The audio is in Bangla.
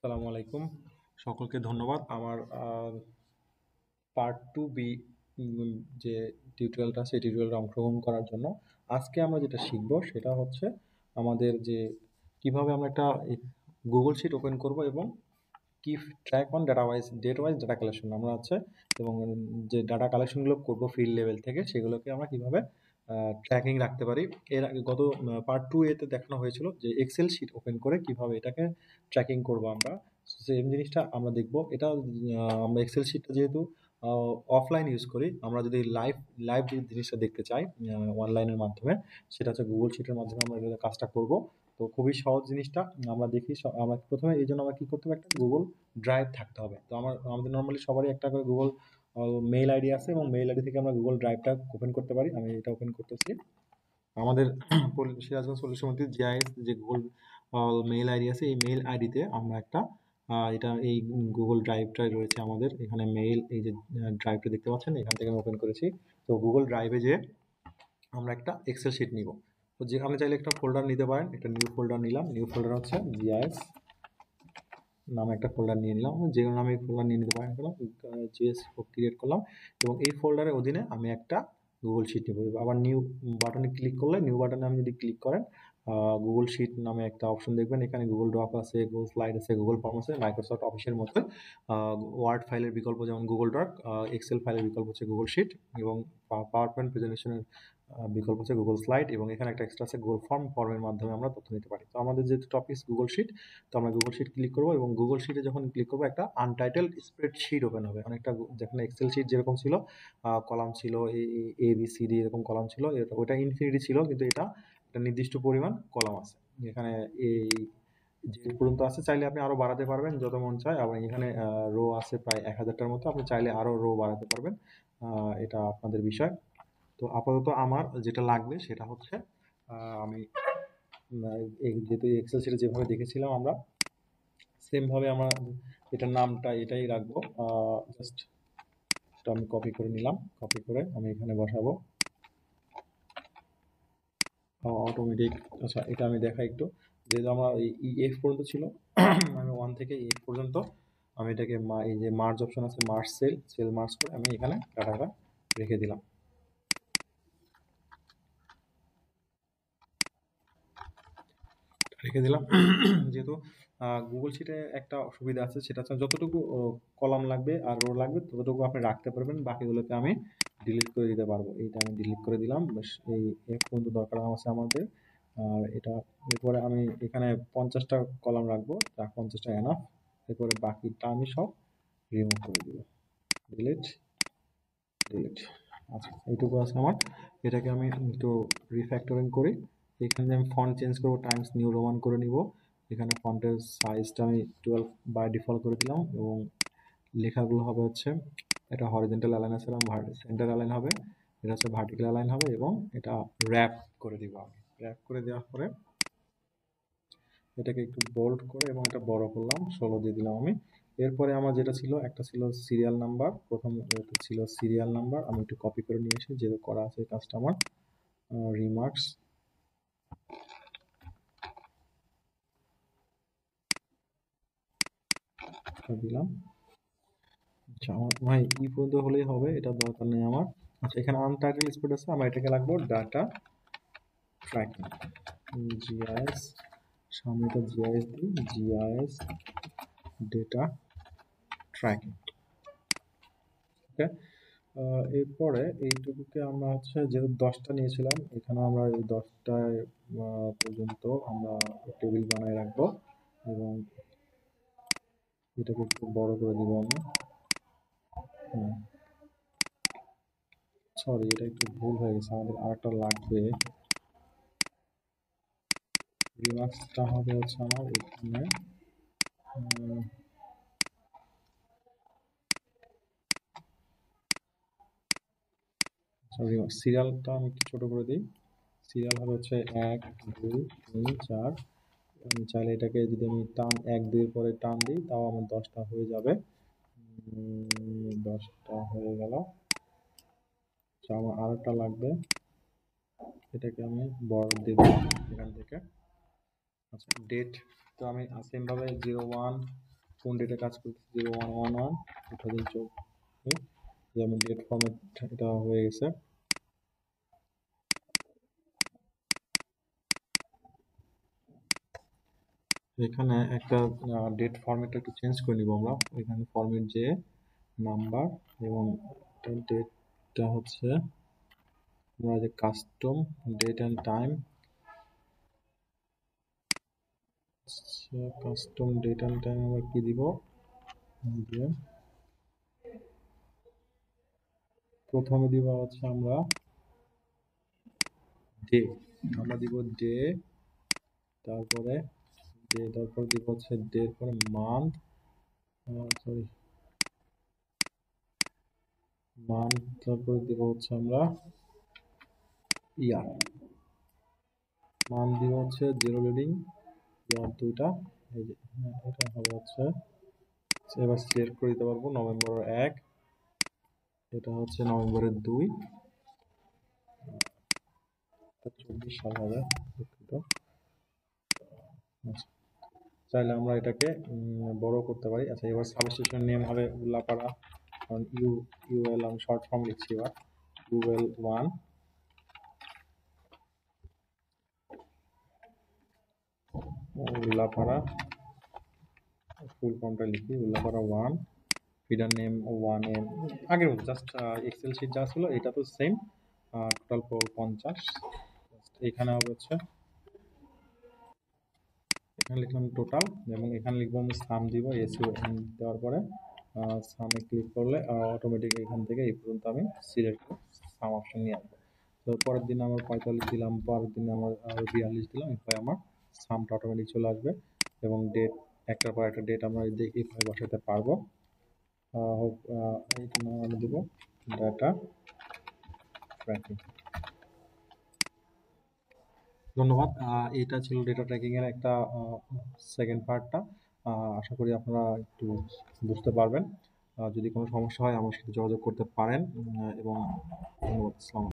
আসসালামু আলাইকুম। সকলকে ধন্যবাদ আমার পার্ট 2B যে টিউটোরিয়ালটা সেই টিউটোরিয়ালটা অংশগ্রহণ করার জন্য। আজকে আমরা যেটা শিখব সেটা হচ্ছে আমাদের যে কিভাবে আমরা একটা গুগল শিট ওপেন করব এবং কি track on date wise data collection আমরা হচ্ছে এবং যে ডাটা কালেকশনগুলো করব ফিল্ড লেভেল থেকে সেগুলোকে আমরা কিভাবে ট্র্যাকিং রাখতে পারি। এর আগে গত পার্ট 2A-তে দেখানো হয়েছিল যে এক্সেল শিট ওপেন করে কিভাবে এটাকে ট্র্যাকিং করব আমরা। সেম জিনিসটা আমরা দেখব। এটা আমরা এক্সেল শিটটা যেহেতু অফলাইন ইউজ করি, আমরা যদি লাইভ লাইভ যে জিনিসটা দেখতে চাই অনলাইনের মাধ্যমে, সেটা হচ্ছে গুগল শিটের মাধ্যমে আমরা এটা কাজটা করব। তো খুবই সহজ জিনিসটা আমরা দেখি। আমরা প্রথমে এই জন্য আমরা কি করতে হবে, একটা গুগল ড্রাইভ থাকতে হবে। তো আমাদের নর্মালি সবারই একটা করে গুগল মেইল আইডি আছে এবং মেইল আইডি থেকে আমরা গুগল ড্রাইভটা ওপেন করতে পারি। আমি এটা ওপেন করতেছি। আমাদের সিরাজগঞ্জ পল্লী সমিতির জিআইএস যে গুগল মেইল আইডি আছে, এই মেইল আইডিতে আমরা একটা এটা এই গুগল ড্রাইভটা রয়েছে আমাদের এখানে। মেইল এই যে ড্রাইভটা দেখতে পাচ্ছেন, এখান থেকে আমি ওপেন করেছি। তো গুগল ড্রাইভে যে আমরা একটা এক্সেল শিট নিব। তো যেখানে চাইলে একটা ফোল্ডার নিতে পারেন। একটা নিউ ফোল্ডার নিলাম। নিউ ফোল্ডার হচ্ছে জিআইএস নামে একটা ফোল্ডার নিয়ে নিলাম। যে কোনো নামে ফোল্ডার নিয়ে নিতে পারেন। জিএস ক্রিয়েট করলাম এবং এই ফোল্ডারের অধীনে আমি একটা গুগল শিট নিব। আবার নিউ বাটনে ক্লিক করলে, নিউ বাটনে আমি যদি ক্লিক করেন, গুগল শিট নামে একটা অপশন দেখবেন। এখানে গুগল ড্রপ আছে, গুগল স্লাইড আছে, গুগল ফর্ম আছে, মাইক্রোসফট অফিসের মতো ওয়ার্ড ফাইলের বিকল্প যেমন গুগল ড্রপ, এক্সেল ফাইলের বিকল্প হচ্ছে গুগল শিট এবং পাওয়ার পয়েন্ট প্রেজেন্টেশনের বিকল্প হচ্ছে গুগল স্লাইড এবং এখানে একটা এক্সট্রা আছে গুগল ফর্ম। ফর্মের মাধ্যমে আমরা তথ্য নিতে পারি। তো আমাদের যে টপিক গুগল শিট, তো আমরা গুগল শিট ক্লিক করবো এবং গুগল শিটে যখন ক্লিক করবো একটা আনটাইটেল স্প্রেডশিট ওপেন হবে। অনেকটা যেখানে এক্সেল শিট যেরকম ছিল, কলাম ছিল এ বি সি ডি এরকম কলাম ছিল, ওটা ইনফিনিটি ছিল, কিন্তু এটা একটা নির্দিষ্ট পরিমাণ কলাম আছে এখানে। এই যে পর্যন্ত আছে, চাইলে আপনি আরো বাড়াতে পারবেন যত মন চায়। আবার এখানে রো আছে প্রায় 1000টার মতো, আপনি চাইলে আরো রো বাড়াতে পারবেন। এটা আপনাদের বিষয়। তো আপাতত আমার যেটা লাগবে সেটা হচ্ছে আমি যেহেতু এক্সেল শিটে যেভাবে দেখেছিলাম আমরা, সেম ভাবে আমরা এটার নামটা এটাই রাখবো। জাস্ট এটা আমি কপি করে নিলাম। কপি করে আমি এখানে বসাবো অটোমেটিক। আচ্ছা, এটা আমি দেখাই একটু। যেহেতু আমার এফ পর্যন্ত ছিল, আমি 1 থেকে এফ পর্যন্ত আমি এটাকে এই যে মার্জ অপশন আছে, মার্জ সেল মার্জ করে আমি এখানে ডাটাটা রেখে দিলাম। যেহেতু গুগল শিটে একটা সুবিধা আছে, সেটা হচ্ছে যতটুকু কলাম লাগবে আর রো লাগবে ততটুকু আপনি রাখতে পারবেন, বাকিগুলোকে আমি ডিলিট করে দিতে পারবো। এইটা আমি ডিলিট করে দিলাম। এই এফ পর্যন্ত দরকার আছে আমাদের। আর এটা এরপরে আমি এখানে 50টা কলাম রাখবো, 50টা এনাফ। এরপরে বাকিটা আমি সব রিমুভ করে দিব। Delete, delete. আচ্ছা, এইটুকু আছে আমার। এটাকে আমি একটু রিফ্যাক্টরিং করি। এখানে আমি ফন্ট চেঞ্জ করবো, টাইমস নিউ রোমান করে নিব। এখানে ফন্টের সাইজটা আমি 12 বাই ডিফল্ট করে দিলাম এবং লেখাগুলো হবে হচ্ছে, এটা হরিজন্টাল অ্যালাইন আছে এবং সেন্টার অ্যালাইন হবে। এটা হচ্ছে ভার্টিক্যাল অ্যালাইন হবে এবং এটা র্যাপ করে দিব। আমি র্যাপ করে দেওয়ার পরে এটাকে একটু বোল্ড করে এবং এটা বড় করলাম, 16 দিয়ে দিলাম আমি। এরপরে আমার যেটা ছিল, একটা ছিল সিরিয়াল নাম্বার। প্রথম ছিল সিরিয়াল নাম্বার, আমি একটু কপি করে নিয়ে এসে যেহেতু করা আছে কাজটা আমার, রিমার্কস দিলাম। আচ্ছা, আমার ভাই ই পর্যন্ত হলেই হবে, এটা দরকার নেই আমার। আচ্ছা, এখানে আনটাইটেল স্প্রেড আছে, আমরা এটাকে লাগবো ডাটা ট্র্যাকিং। জিআইএস, সামনে তো জিআইএস দিই, জিআইএস ডেটা ট্র্যাকিং। ওকে। এরপরে এইটুকুকে আমরা হচ্ছে যেহেতু 10টা নিয়েছিলাম, এখানে আমরা এই 10টায় পর্যন্ত আমরা টেবিল বানায় রাখবো এবং এটাকে একটু বড় করে দিব আমি। সরি, এটা একটু ভুল হয়ে গেছে, আমাদের আরেকটা লাগবে। রিমার্কসটা হবে হচ্ছে আমার এখানে। সরি, সিরিয়ালটা আমি একটু ছোট করে দিই। সিরিয়াল হবে হচ্ছে 1 2 3 4। আমি চাইলে এটাকে যদি আমি 1 2 পরে টান দিই, তাও আমার 10টা হয়ে যাবে। 10টা হয়ে গেল। আচ্ছা, আমার আরেকটা লাগবে, এটাকে আমি বড় দিয়ে দিলাম এখান থেকে। আচ্ছা, ডেট তো আমি সেম ভাবে 01 কোন ডেটে কাজ করতেছি 0111 2024, যেমন ডেট ফরম্যাট এটা হয়ে গেছে। এখানে একটা ডেট ফরম্যাটটা একটু চেঞ্জ করে নিব আমরা। এখানে ফরম্যাট যে নাম্বার এবং ডেটটা হচ্ছে আমরা যে custom date and time, custom date and time আমরা কি দিব, প্রথমে দিব হচ্ছে আমরা ডে, আমরা দিব ডে, তারপরে ডে, তারপর দিব হচ্ছে ডে পরে মান্থ, সরি মান্থ, তারপরে দিব হচ্ছে আমরা ইয়ার, মান্থ দিব হচ্ছে 0 লিডিং, ইয়ার 2টা, এই যে এটা হবে হচ্ছে, এবার সিলেক্ট করে দিতে পারবো নভেম্বরের 1, এটা হচ্ছে নভেম্বরের 2, 24 সাল হবে, দুঃখিত। আচ্ছা, চাইলে আমরা এটাকে বড় করতে পারি। আচ্ছা, এবার সাবস্টেশন নেম হবে উল্লাপাড়া, কারণ ইউএল আমি শর্ট ফর্ম লিখছি, এবার ইউএল 1, উল্লাপাড়া, ফুল ফর্মটা লিখি উল্লাপাড়া 1, ফিডার নেম 1 এম, আগের মতো জাস্ট এক্সেল শিট যা ছিল এটা তো সেম, টোটাল 50। এখানে হবে হচ্ছে, এখানে লিখলাম টোটাল, এবং এখানে লিখবো আমি সাম দিব, এসইও দেওয়ার পরে সামে ক্লিক করলে অটোমেটিক এখান থেকে এই পর্যন্ত আমি সিলেক্ট সাম অপশন নিয়ে আসবো। তো পরের দিন আমার 45 দিলাম, পরের দিন আমার 42 দিলাম, এরপরে আমার সামটা অটোমেটিক চলে আসবে, এবং ডেট একটার পর একটা ডেট আমরা এইভাবে বসাতে পারবো। এইটা আমরা দেবো ডাটা ট্র্যাকিং। ধন্যবাদ। এটা ছিল ডেটা ট্র্যাকিং এর একটা সেকেন্ড পার্টটা। আশা করি আপনারা একটু বুঝতে পারবেন। যদি কোনো সমস্যা হয় আমার সাথে যোগাযোগ করতে পারেন, এবং ধন্যবাদ। আসসালামু আলাইকুম।